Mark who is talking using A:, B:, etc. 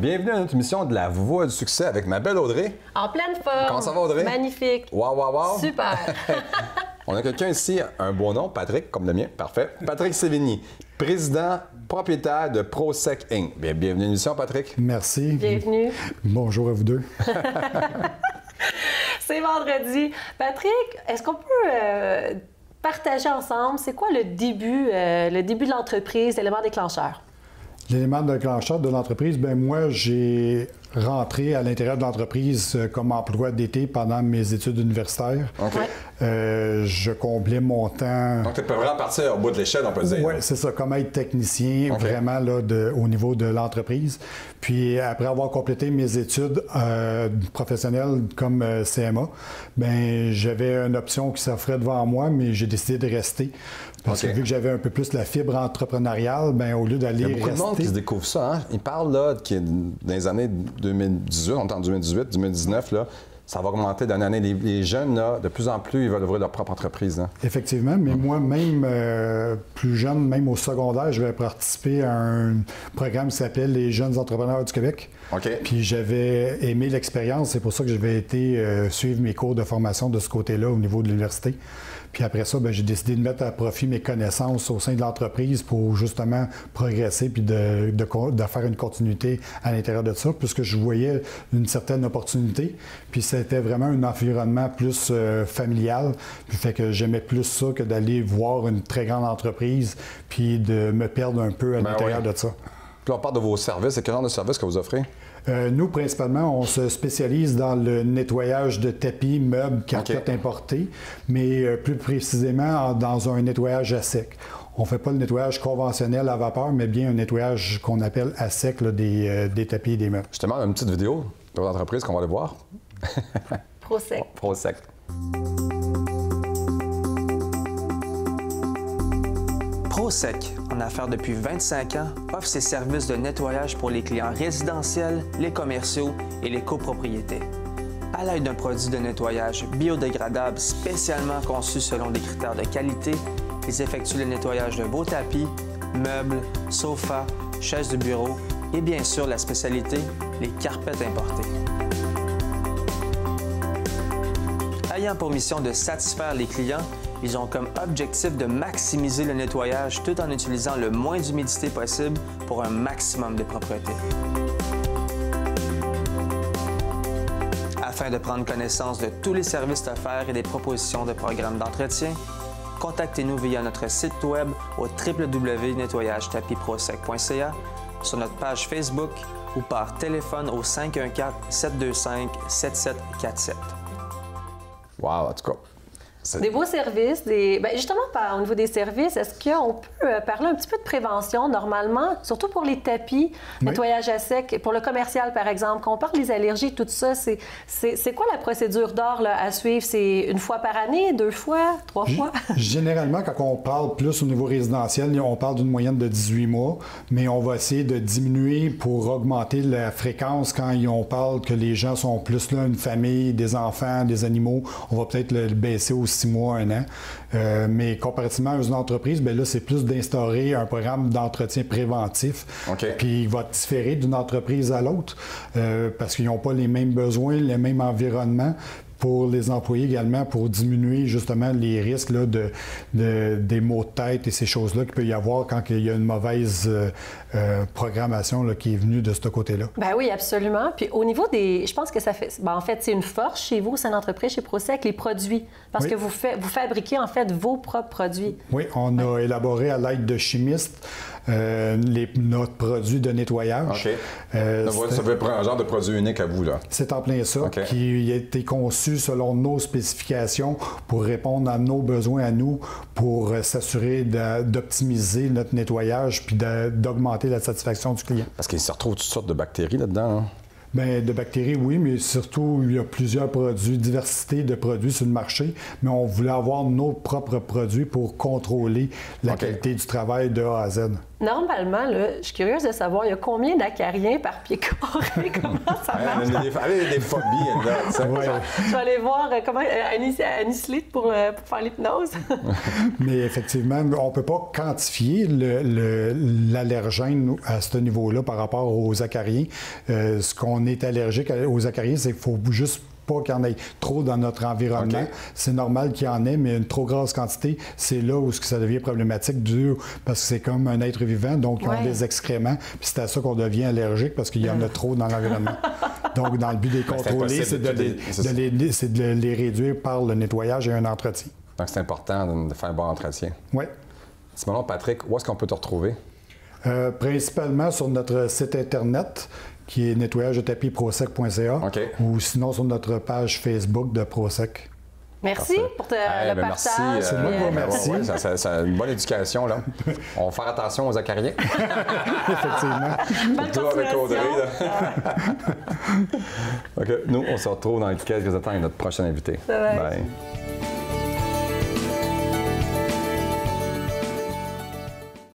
A: Bienvenue à notre émission de la Voix du succès avec ma belle Audrey.
B: En pleine forme.
A: Comment ça va, Audrey?
B: Magnifique.
A: Wow, wow, wow.
B: Super.
A: On a quelqu'un ici, un beau nom, Patrick, comme le mien. Parfait. Patrick Sévigny, président propriétaire de ProSec Inc. Bienvenue à l'émission, Patrick.
C: Merci.
B: Bienvenue.
C: Bonjour à vous deux.
B: C'est vendredi. Patrick, est-ce qu'on peut partager ensemble, c'est quoi le début de l'entreprise, l'élément déclencheur?
C: L'élément déclencheur de l'entreprise, bien moi, j'ai rentré à l'intérieur de l'entreprise comme emploi d'été pendant mes études universitaires.
A: OK.
C: Je comblais mon temps.
A: Donc, tu peux vraiment partir au bout de l'échelle, on peut dire.
C: Oui, c'est ça, comme être technicien,
A: OK.
C: vraiment là, au niveau de l'entreprise. Puis après avoir complété mes études professionnelles comme CMA, bien, j'avais une option qui s'offrait devant moi, mais j'ai décidé de rester. Parce que vu que j'avais un peu plus la fibre entrepreneuriale, bien, au lieu d'aller
A: Il y a beaucoup de monde qui se découvre ça. Hein? Ils parlent là, dans les années 2018, on est en 2018, 2019, là, ça va augmenter d'année en année. Les jeunes, là, de plus en plus, ils veulent ouvrir leur propre entreprise. Hein?
C: Effectivement, mais moi, même plus jeune, même au secondaire, je vais participer à un programme qui s'appelle les Jeunes entrepreneurs du Québec.
A: OK.
C: Puis j'avais aimé l'expérience, c'est pour ça que j'avais été suivre mes cours de formation de ce côté-là au niveau de l'université. Puis après ça, bien, j'ai décidé de mettre à profit mes connaissances au sein de l'entreprise pour justement progresser puis de faire une continuité à l'intérieur de ça, puisque je voyais une certaine opportunité. Puis c'était vraiment un environnement plus familial. Puis fait que j'aimais plus ça que d'aller voir une très grande entreprise puis de me perdre un peu à l'intérieur de ça.
A: Puis on parle de vos services. C'est quel genre de services que vous offrez?
C: Nous, principalement, on se spécialise dans le nettoyage de tapis, meubles, carpettes importées, mais plus précisément dans un nettoyage à sec. On ne fait pas le nettoyage conventionnel à vapeur, mais bien un nettoyage qu'on appelle à sec là, des tapis et des meubles.
A: Justement, une petite vidéo de votre entreprise qu'on va aller voir.
B: ProSec.
A: ProSec.
D: ProSec, en affaires depuis 25 ans, offre ses services de nettoyage pour les clients résidentiels, les commerciaux et les copropriétés. À l'aide d'un produit de nettoyage biodégradable spécialement conçu selon des critères de qualité, ils effectuent le nettoyage de vos tapis, meubles, sofas, chaises de bureau et bien sûr la spécialité, les carpettes importées. Ayant pour mission de satisfaire les clients, ils ont comme objectif de maximiser le nettoyage tout en utilisant le moins d'humidité possible pour un maximum de propreté. Afin de prendre connaissance de tous les services offerts et des propositions de programmes d'entretien, contactez-nous via notre site web au www.nettoyagetapis-prosec.ca, sur notre page Facebook ou par téléphone au 514-725-7747.
A: Wow, en tout cas.
B: Des beaux services. Justement, au niveau des services, est-ce qu'on peut parler un petit peu de prévention normalement, surtout pour les tapis, nettoyage à sec, pour le commercial par exemple, quand on parle des allergies, tout ça, c'est quoi la procédure d'or à suivre? C'est une fois par année, 2 fois, 3 fois?
C: Généralement, quand on parle plus au niveau résidentiel, on parle d'une moyenne de 18 mois, mais on va essayer de diminuer pour augmenter la fréquence quand on parle que les gens sont plus là, une famille, des enfants, des animaux. On va peut-être le baisser aux 6 mois, 1 an. Mais comparativement à une entreprise, bien là, c'est plus d'instaurer un programme d'entretien préventif.
A: OK.
C: Puis il va différer d'une entreprise à l'autre parce qu'ils n'ont pas les mêmes besoins, les mêmes environnements. Pour les employés également, pour diminuer justement les risques là, des maux de tête et ces choses-là qu'il peut y avoir quand il y a une mauvaise programmation là, qui est venue de ce côté-là.
B: Ben oui, absolument. Puis au niveau des... Je pense que ça fait... en fait, c'est une force chez vous, c'est une entreprise chez ProSec, les produits. Parce que vous fabriquez en fait vos propres produits.
C: Oui, on a élaboré à l'aide de chimistes notre produit de nettoyage.
A: OK. Ça veut prendre un genre de produit unique à vous, là.
C: C'est en plein ça,
A: OK.
C: Qui a été conçu selon nos spécifications pour répondre à nos besoins à nous, pour s'assurer d'optimiser notre nettoyage puis d'augmenter la satisfaction du client.
A: Parce qu'il se retrouve toutes sortes de bactéries là-dedans. Hein?
C: Bien, de bactéries, oui, mais surtout, il y a plusieurs produits, diversité de produits sur le marché, mais on voulait avoir nos propres produits pour contrôler la qualité du travail de A à Z.
B: Normalement, là, je suis curieuse de savoir, il y a combien d'acariens par pied carré? Comment ça marche?
A: Il y a des phobies, là.
B: Je vais aller voir comment Annie Slate pour faire l'hypnose.
C: Mais effectivement, on ne peut pas quantifier l'allergène à ce niveau-là par rapport aux acariens. Ce qu'on est allergique aux acariens, c'est qu'il faut juste pas qu'il y en ait trop dans notre environnement. Okay. C'est normal qu'il y en ait, mais une trop grosse quantité, c'est là où ça devient problématique, parce que c'est comme un être vivant, donc ils ont des excréments, puis c'est à ça qu'on devient allergique, parce qu'il y en a trop dans l'environnement. Donc, dans le but de les contrôler, c'est de les réduire par le nettoyage et un entretien.
A: Donc, c'est important de faire un bon entretien.
C: Oui.
A: Dis-moi donc, Patrick, où est-ce qu'on peut te retrouver?
C: Principalement sur notre site Internet, qui est nettoyagetapis.prosec.ca, ou sinon sur notre page Facebook de Prosec.
B: Merci pour le partage.
A: Merci.
C: C'est moi qui vous remercie.
A: C'est une bonne éducation, là. On va faire attention aux acariens.
C: Effectivement.
A: Toi avec Audrey, là. OK. Nous, on se retrouve dans quelques instants avec notre prochain invité.
B: Bye.
A: Bye.